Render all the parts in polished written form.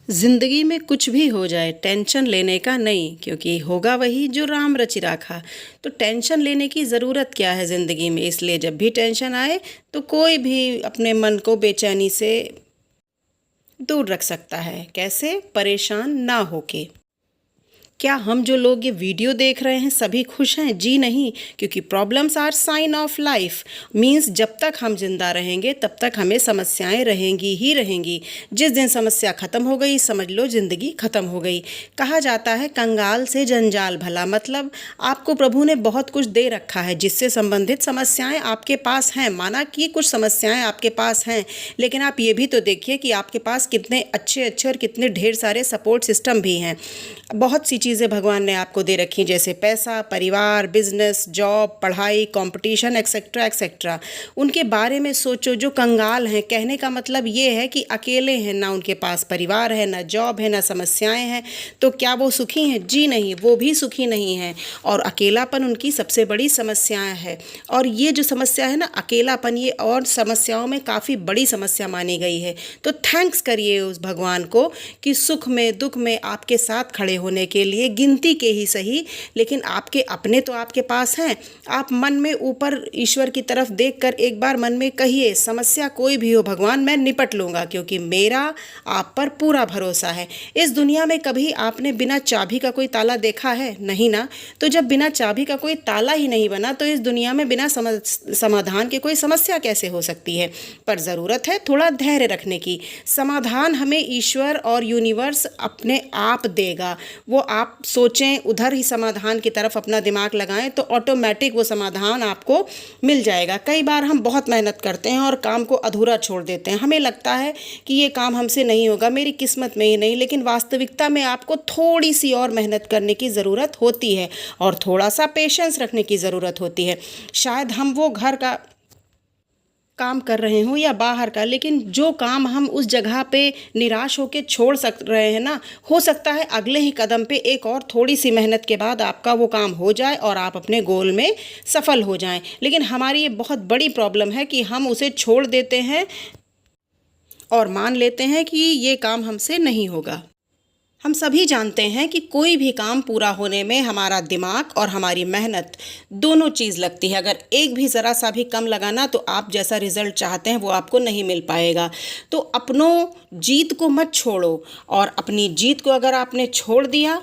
ज़िंदगी में कुछ भी हो जाए टेंशन लेने का नहीं, क्योंकि होगा वही जो राम रचि राखा। तो टेंशन लेने की ज़रूरत क्या है ज़िंदगी में। इसलिए जब भी टेंशन आए तो कोई भी अपने मन को बेचैनी से दूर रख सकता है। कैसे? परेशान ना होके। क्या हम जो लोग ये वीडियो देख रहे हैं सभी खुश हैं? जी नहीं, क्योंकि problems are sign of life. Means जब तक हम जिंदा रहेंगे तब तक हमें समस्याएं रहेंगी ही रहेंगी। जिस दिन समस्या खत्म हो गई समझ लो जिंदगी खत्म हो गई। कहा जाता है कंगाल से जंजाल भला। मतलब आपको प्रभु ने बहुत कुछ दे रखा है जिससे संबंधित समस्याएं आपके पास हैं। माना कि कुछ समस्याएं आपके पास हैं, लेकिन आप ये भी तो देखिए कि आपके पास कितने अच्छे अच्छे और कितने ढेर सारे सपोर्ट सिस्टम भी हैं। बहुत सी चीज़ें भगवान ने आपको दे रखी, जैसे पैसा, परिवार, बिजनेस, जॉब, पढ़ाई, कंपटीशन, एक्सेट्रा एक्सेट्रा। उनके बारे में सोचो जो कंगाल हैं। कहने का मतलब ये है कि अकेले हैं, ना उनके पास परिवार है, ना जॉब है, ना समस्याएं हैं। तो क्या वो सुखी हैं? जी नहीं, वो भी सुखी नहीं हैं। और अकेलापन उनकी सबसे बड़ी समस्याएं है। और ये जो समस्या है ना, अकेलापन, ये और समस्याओं में काफ़ी बड़ी समस्या मानी गई है। तो थैंक्स करिए उस भगवान को कि सुख में दुख में आपके साथ खड़े होने के लिए, गिनती के ही सही, लेकिन आपके अपने तो आपके पास हैं। आप मन में ऊपर ईश्वर की तरफ देखकर एक बार मन में कहिए, समस्या कोई भी हो भगवान मैं निपट लूँगा, क्योंकि मेरा आप पर पूरा भरोसा है। इस दुनिया में कभी आपने बिना चाबी का कोई ताला देखा है? नहीं ना। तो जब बिना चाबी का कोई ताला ही नहीं बना तो इस दुनिया में बिना समाधान के कोई समस्या कैसे हो सकती है। पर ज़रूरत है थोड़ा धैर्य रखने की। समाधान हमें ईश्वर और यूनिवर्स अपने आप देगा। वो आप सोचें, उधर ही समाधान की तरफ अपना दिमाग लगाएं तो ऑटोमेटिक वो समाधान आपको मिल जाएगा। कई बार हम बहुत मेहनत करते हैं और काम को अधूरा छोड़ देते हैं। हमें लगता है कि ये काम हमसे नहीं होगा, मेरी किस्मत में ही नहीं, लेकिन वास्तविकता में आपको थोड़ी सी और मेहनत करने की ज़रूरत होती है और थोड़ा सा पेशेंस रखने की ज़रूरत होती है। शायद हम वो घर का काम कर रहे हों या बाहर का, लेकिन जो काम हम उस जगह पे निराश होकर छोड़ सक रहे हैं ना, हो सकता है अगले ही कदम पे एक और थोड़ी सी मेहनत के बाद आपका वो काम हो जाए और आप अपने गोल में सफल हो जाएं। लेकिन हमारी ये बहुत बड़ी प्रॉब्लम है कि हम उसे छोड़ देते हैं और मान लेते हैं कि ये काम हमसे नहीं होगा। हम सभी जानते हैं कि कोई भी काम पूरा होने में हमारा दिमाग और हमारी मेहनत दोनों चीज़ लगती है। अगर एक भी ज़रा सा भी कम लगाना तो आप जैसा रिज़ल्ट चाहते हैं वो आपको नहीं मिल पाएगा। तो अपनों जीत को मत छोड़ो, और अपनी जीत को अगर आपने छोड़ दिया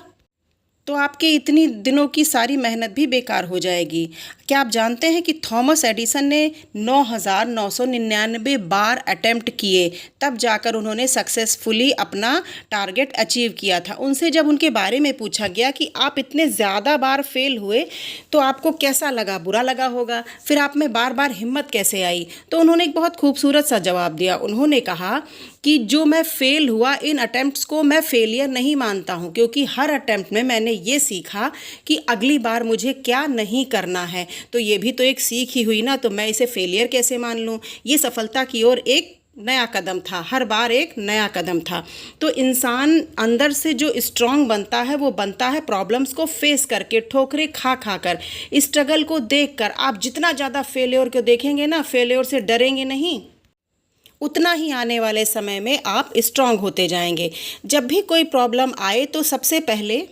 तो आपके इतनी दिनों की सारी मेहनत भी बेकार हो जाएगी। क्या आप जानते हैं कि थॉमस एडिसन ने 9,999 बार अटेम्प्ट किए, तब जाकर उन्होंने सक्सेसफुली अपना टारगेट अचीव किया था। उनसे जब उनके बारे में पूछा गया कि आप इतने ज़्यादा बार फेल हुए तो आपको कैसा लगा? बुरा लगा होगा। फिर आप में बार बार हिम्मत कैसे आई? तो उन्होंने एक बहुत खूबसूरत सा जवाब दिया। उन्होंने कहा कि जो मैं फेल हुआ इन अटेम्प्ट्स को मैं फेलियर नहीं मानता हूँ, क्योंकि हर अटेम्प्ट में मैंने ये सीखा कि अगली बार मुझे क्या नहीं करना है। तो ये भी तो एक सीख ही हुई ना, तो मैं इसे फेलियर कैसे मान लूँ? ये सफलता की ओर एक नया कदम था, हर बार एक नया कदम था। तो इंसान अंदर से जो स्ट्रांग बनता है वो बनता है प्रॉब्लम्स को फेस करके, ठोकरें खा खा कर, स्ट्रगल को देख कर। आप जितना ज़्यादा फेलियर को देखेंगे ना, फेलियर से डरेंगे नहीं, उतना ही आने वाले समय में आप स्ट्रांग होते जाएंगे। जब भी कोई प्रॉब्लम आए तो सबसे पहले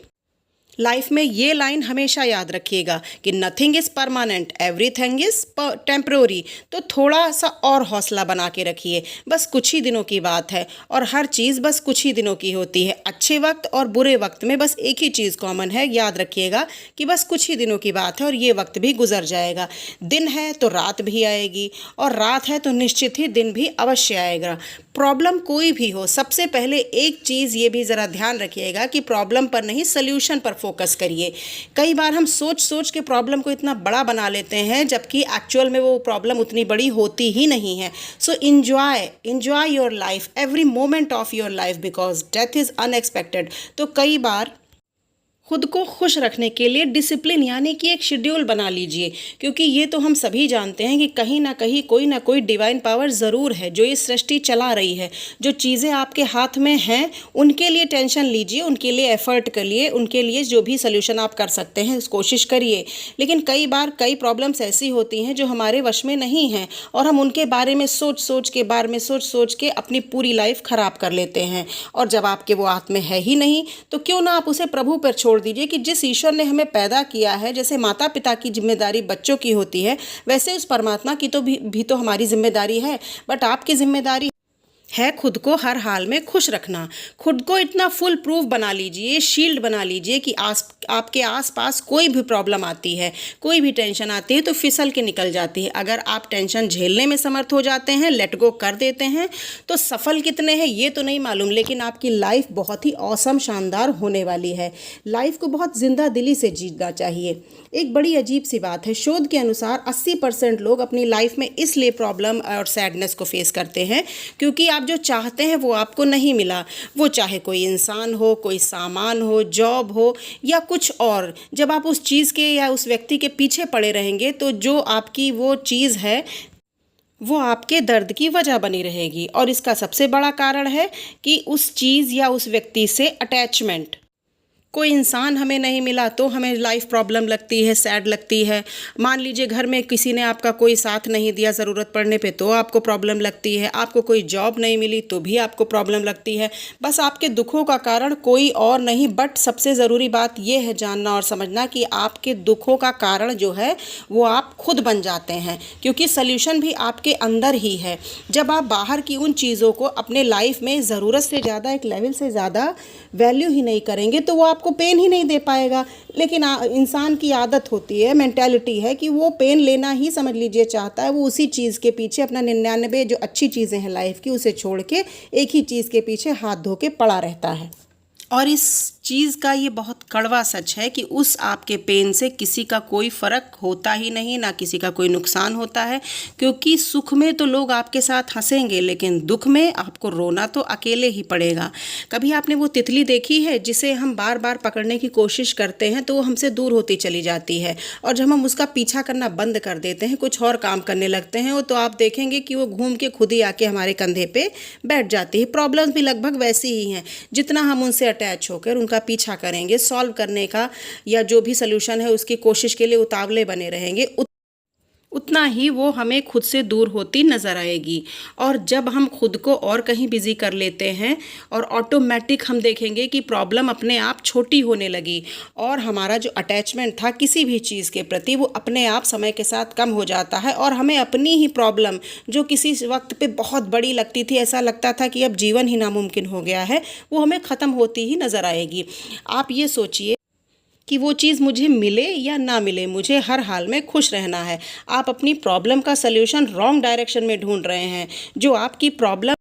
लाइफ में ये लाइन हमेशा याद रखिएगा कि nothing is permanent, everything is temporary. तो थोड़ा सा और हौसला बना के रखिए। बस कुछ ही दिनों की बात है और हर चीज़ बस कुछ ही दिनों की होती है। अच्छे वक्त और बुरे वक्त में बस एक ही चीज़ कॉमन है, याद रखिएगा कि बस कुछ ही दिनों की बात है और ये वक्त भी गुजर जाएगा। दिन है तो रात भी आएगी और रात है तो निश्चित ही दिन भी अवश्य आएगा। प्रॉब्लम कोई भी हो, सबसे पहले एक चीज़ ये भी ज़रा ध्यान रखिएगा कि प्रॉब्लम पर नहीं, सल्यूशन पर फोकस करिए। कई बार हम सोच सोच के प्रॉब्लम को इतना बड़ा बना लेते हैं, जबकि एक्चुअल में वो प्रॉब्लम उतनी बड़ी होती ही नहीं है। सो enjoy your life, every moment of your life, because death is unexpected. तो कई बार खुद को खुश रखने के लिए डिसिप्लिन यानी कि एक शेड्यूल बना लीजिए, क्योंकि ये तो हम सभी जानते हैं कि कहीं ना कोई डिवाइन पावर ज़रूर है जो ये सृष्टि चला रही है। जो चीज़ें आपके हाथ में हैं उनके लिए टेंशन लीजिए, उनके लिए एफर्ट करिए, उनके लिए जो भी सोल्यूशन आप कर सकते हैं उस कोशिश करिए। लेकिन कई बार कई प्रॉब्लम्स ऐसी होती हैं जो हमारे वश में नहीं हैं और हम उनके बारे में सोच सोच के अपनी पूरी लाइफ ख़राब कर लेते हैं। और जब आपके वो हाथ में है ही नहीं तो क्यों ना आप उसे प्रभु पर छोड़ दीजिए कि जिस ईश्वर ने हमें पैदा किया है, जैसे माता पिता की जिम्मेदारी बच्चों की होती है, वैसे उस परमात्मा की तो भी तो हमारी जिम्मेदारी है। बट आपकी जिम्मेदारी है खुद को हर हाल में खुश रखना। खुद को इतना फुल प्रूफ बना लीजिए, शील्ड बना लीजिए कि आपके आसपास कोई भी प्रॉब्लम आती है, कोई भी टेंशन आती है तो फिसल के निकल जाती है। अगर आप टेंशन झेलने में समर्थ हो जाते हैं, लेट गो कर देते हैं, तो सफल कितने हैं ये तो नहीं मालूम, लेकिन आपकी लाइफ बहुत ही औसम शानदार होने वाली है। लाइफ को बहुत जिंदा दिली से जीना चाहिए। एक बड़ी अजीब सी बात है, शोध के अनुसार 80% लोग अपनी लाइफ में इसलिए प्रॉब्लम और सैडनेस को फेस करते हैं क्योंकि आप जो चाहते हैं वो आपको नहीं मिला। वो चाहे कोई इंसान हो, कोई सामान हो, जॉब हो या कुछ और। जब आप उस चीज़ के या उस व्यक्ति के पीछे पड़े रहेंगे तो जो आपकी वो चीज़ है वो आपके दर्द की वजह बनी रहेगी। और इसका सबसे बड़ा कारण है कि उस चीज़ या उस व्यक्ति से अटैचमेंट। कोई इंसान हमें नहीं मिला तो हमें लाइफ प्रॉब्लम लगती है, सैड लगती है। मान लीजिए घर में किसी ने आपका कोई साथ नहीं दिया ज़रूरत पड़ने पे तो आपको प्रॉब्लम लगती है। आपको कोई जॉब नहीं मिली तो भी आपको प्रॉब्लम लगती है। बस आपके दुखों का कारण कोई और नहीं, बट सबसे ज़रूरी बात यह है जानना और समझना कि आपके दुखों का कारण जो है वो आप खुद बन जाते हैं, क्योंकि सल्यूशन भी आपके अंदर ही है। जब आप बाहर की उन चीज़ों को अपने लाइफ में ज़रूरत से ज़्यादा, एक लेवल से ज़्यादा वैल्यू ही नहीं करेंगे तो वो आपको पेन ही नहीं दे पाएगा। लेकिन इंसान की आदत होती है, मेंटालिटी है कि वो पेन लेना ही समझ लीजिए चाहता है। वो उसी चीज़ के पीछे अपना 99 जो अच्छी चीज़ें हैं लाइफ की उसे छोड़ के एक ही चीज़ के पीछे हाथ धो के पड़ा रहता है। और इस चीज़ का ये बहुत कड़वा सच है कि उस आपके पेन से किसी का कोई फ़र्क होता ही नहीं, ना किसी का कोई नुकसान होता है। क्योंकि सुख में तो लोग आपके साथ हंसेंगे, लेकिन दुख में आपको रोना तो अकेले ही पड़ेगा। कभी आपने वो तितली देखी है जिसे हम बार बार पकड़ने की कोशिश करते हैं तो वो हमसे दूर होती चली जाती है, और जब हम उसका पीछा करना बंद कर देते हैं, कुछ और काम करने लगते हैं, तो आप देखेंगे कि वो घूम के खुद ही आके हमारे कंधे पे बैठ जाती है। प्रॉब्लम्स भी लगभग वैसी ही हैं। जितना हम उनसे अटैच होकर उनका पीछा करेंगे, सॉल्व करने का या जो भी सल्यूशन है उसकी कोशिश के लिए उतावले बने रहेंगे, उतना ही वो हमें खुद से दूर होती नज़र आएगी। और जब हम खुद को और कहीं बिज़ी कर लेते हैं और ऑटोमेटिक हम देखेंगे कि प्रॉब्लम अपने आप छोटी होने लगी और हमारा जो अटैचमेंट था किसी भी चीज़ के प्रति वो अपने आप समय के साथ कम हो जाता है। और हमें अपनी ही प्रॉब्लम जो किसी वक्त पे बहुत बड़ी लगती थी, ऐसा लगता था कि अब जीवन ही नामुमकिन हो गया है, वो हमें ख़त्म होती ही नज़र आएगी। आप ये सोचिए कि वो चीज़ मुझे मिले या ना मिले, मुझे हर हाल में खुश रहना है। आप अपनी प्रॉब्लम का सल्यूशन रॉन्ग डायरेक्शन में ढूंढ रहे हैं। जो आपकी प्रॉब्लम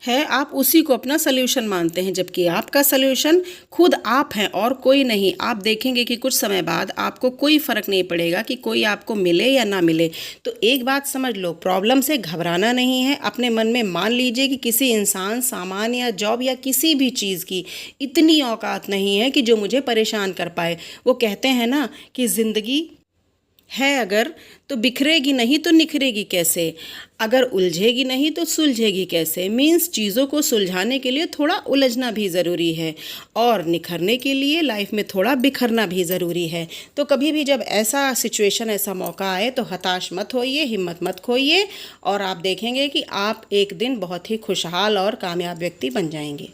है आप उसी को अपना सल्यूशन मानते हैं, जबकि आपका सल्यूशन खुद आप हैं और कोई नहीं। आप देखेंगे कि कुछ समय बाद आपको कोई फ़र्क नहीं पड़ेगा कि कोई आपको मिले या ना मिले। तो एक बात समझ लो, प्रॉब्लम से घबराना नहीं है। अपने मन में मान लीजिए कि किसी इंसान, सामान या जॉब या किसी भी चीज़ की इतनी औकात नहीं है कि जो मुझे परेशान कर पाए। वो कहते हैं ना कि ज़िंदगी है अगर तो बिखरेगी नहीं तो निखरेगी कैसे, अगर उलझेगी नहीं तो सुलझेगी कैसे। मीन्स चीज़ों को सुलझाने के लिए थोड़ा उलझना भी ज़रूरी है और निखरने के लिए लाइफ में थोड़ा बिखरना भी ज़रूरी है। तो कभी भी जब ऐसा सिचुएशन, ऐसा मौका आए तो हताश मत होइए, हिम्मत मत खोइए, और आप देखेंगे कि आप एक दिन बहुत ही खुशहाल और कामयाब व्यक्ति बन जाएंगे।